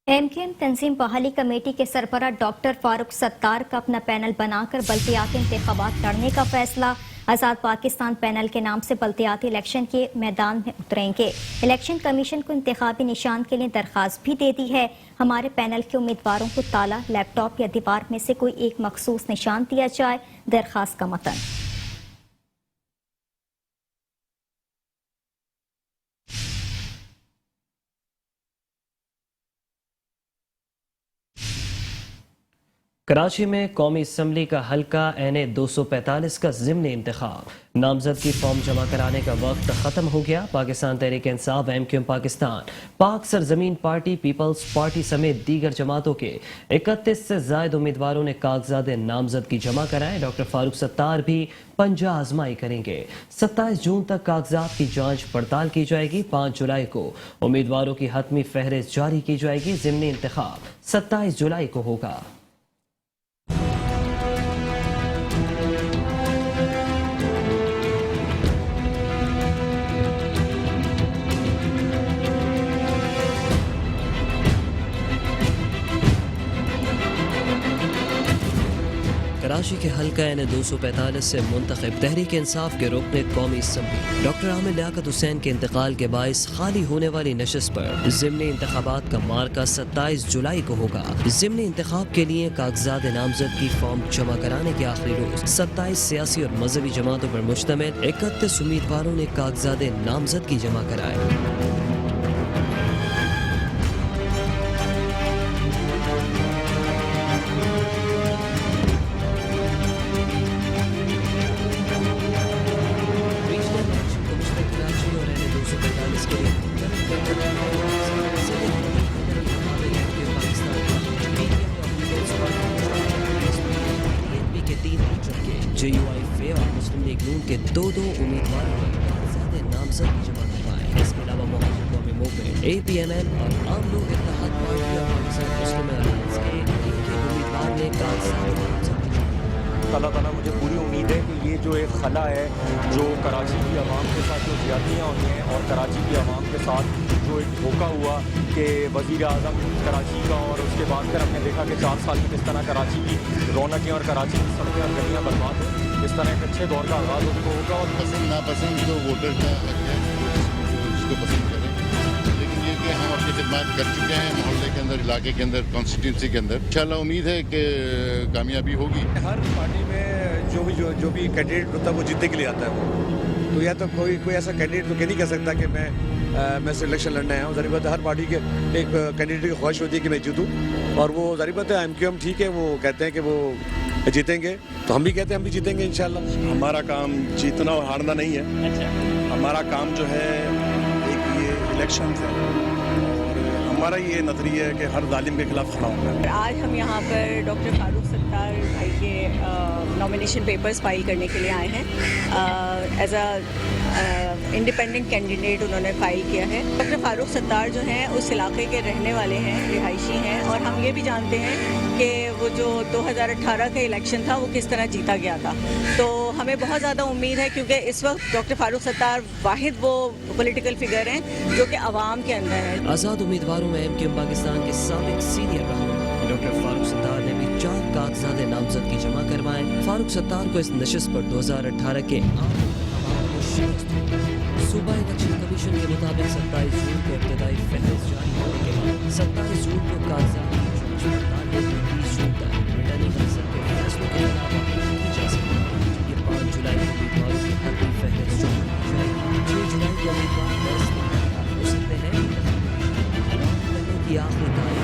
MQM तंजीम बहाली committee के सरबराह doctor Farooq Sattar का अपना पैनल बनाकर बल्दियाती इंतखाबात लड़ने का फैसला। आज़ाद पाकिस्तान पैनल के नाम से बल्दियाती इलेक्शन के मैदान में उतरेंगे। इलेक्शन कमीशन को इंतखाबी निशान के लिए दरख्वास्त भी दे दी है। हमारे पैनल के उम्मीदवारों को ताला, लैपटॉप या दीवार में से कोई एक मखसूस निशान दिया जाए। दरख्वास्त का मतन। कराची में कौमी असम्बली का हल्का एन.ए. 245 का ज़िमनी इंतखाब। नामजदगी फॉर्म जमा कराने का वक्त ख़त्म हो गया। पाकिस्तान तहरीक इंसाफ, एमकेएम पाकिस्तान, पाक सरजमीन पार्टी, पीपल्स पार्टी समेत दीगर जमातों के 31 से ज़ायद उम्मीदवारों ने कागजात नामजदगी जमा कराए। डॉक्टर फारूक सत्तार भी पंजा आजमाई करेंगे। 27 जून तक कागजात की जांच पड़ताल की जाएगी। 5 जुलाई को उम्मीदवारों की हतमी फहरिस्त जारी की जाएगी। ज़िमनी इंतखाब 27 जुलाई को होगा। कराची के हल्का एन 245 से मुंतखब तहरीक इंसाफ के रुकने कौमी असम्बली डॉक्टर आमिर लियाकत हुसैन के इंतकाल के बाइस खाली होने वाली नशस्त पर ज़िमनी इंतखाबात का मार्का 27 जुलाई को होगा। ज़िमनी इंतखाब के लिए कागजात नामजदगी फॉर्म जमा कराने के आखिरी रोज 27 सियासी और मजहबी जमातों पर मुश्तमिल 31 उम्मीदवारों ने कागजात नामजदगी जमा कराए। JUI और मुस्लिम लीग नून के दो उम्मीदवारों ने नामजदगी जमा करवाए। इसके अलावा मोहम्मद कौमी मूवमेंट, APMN और आम लोग इत्तेहाद पार्टी और पाकिस्तान मुस्लिम अलायंस के उम्मीदवार ने कागजात। अल्लाह ताला मुझे पूरी उम्मीद है कि ये जो एक खला है जो कराची की आवाम के साथ जो ज़्यादतियाँ हुई हैं और कराची की आवाम के साथ जो एक धोखा हुआ कि वज़ीर आज़म कराची का, और उसके बाद फिर हमने देखा कि 4 साल में किस तरह कराची की रौनकें और कराची की सड़कें और गलियाँ बर्बाद हैं। इस तरह एक अच्छे दौर का आगाज़ उनको होगा और पसंद नापसंद तो वोटर का हक है, जिसको पसंद करें, लेकिन ये कि हम अपनी खिदमत कर चुके हैं मोहल्ले के अंदर, इलाके के अंदर, कॉन्स्टिट्यूंसी के अंदर। इंशाल्लाह उम्मीद है कि कामयाबी होगी। हर पार्टी में जो भी कैंडिडेट होता है वो जीतने के लिए आता है वो, तो या तो कोई ऐसा कैंडिडेट तो नहीं कह सकता कि मैं से इलेक्शन लड़ने आया हूँ। ज़ाहिर बात है हर पार्टी के एक कैंडिडेट की ख्वाहिश होती है कि मैं जीतूँ, और वो ज़ाहिर बात है एमकेएम ठीक है, वो कहते हैं कि वो जीतेंगे, तो हम भी कहते हैं हम भी जीतेंगे इंशाल्लाह। हमारा काम जीतना और हारना नहीं है। अच्छा। हमारा काम जो है एक ये इलेक्शन है, और हमारा ये नजरिया है कि हर जालिम के खिलाफ खड़ा होना है। आज हम यहाँ पर डॉक्टर फारूक सत्तार भाई के नॉमिनेशन पेपर्स फाइल करने के लिए आए हैं। एज अ इंडिपेंडेंट कैंडिडेट उन्होंने फाइल किया है। डॉक्टर फारूक सत्तार जो हैं उस इलाके के रहने वाले हैं, रिहायशी हैं, और हम ये भी जानते हैं कि वो जो 2018 का इलेक्शन था वो किस तरह जीता गया था। तो हमें बहुत ज़्यादा उम्मीद है, क्योंकि इस वक्त डॉक्टर फारूक सत्तार वाहिद वो पॉलिटिकल फिगर हैं जो कि आवाम के अंदर है। आज़ाद उम्मीदवारों में एमकेएम पाकिस्तान के साबिक सीनियर रहनुमा डॉक्टर फारूक सत्तार ने भी 4 कागजात नामजदगी जमा करवाए। फारूक सत्तार को इस नशिस्त पर 2018 के सूबा इलेक्शन कमीशन के मुताबिक 27 जून को इब्तदाई फहरिस्त जारी होने के बाद 27 जून को कागजात की जांच पड़ताल 30 जून तक रिटर्निंग अफसर के फैसलों के अलावा की जा सकती है। ये 5 जुलाई को उम्मीदवारों की हतमी फहरिस्त जारी की जाएगी। 6 जुलाई को उम्मीदवार हो सकते हैं। की आखिरी तारीख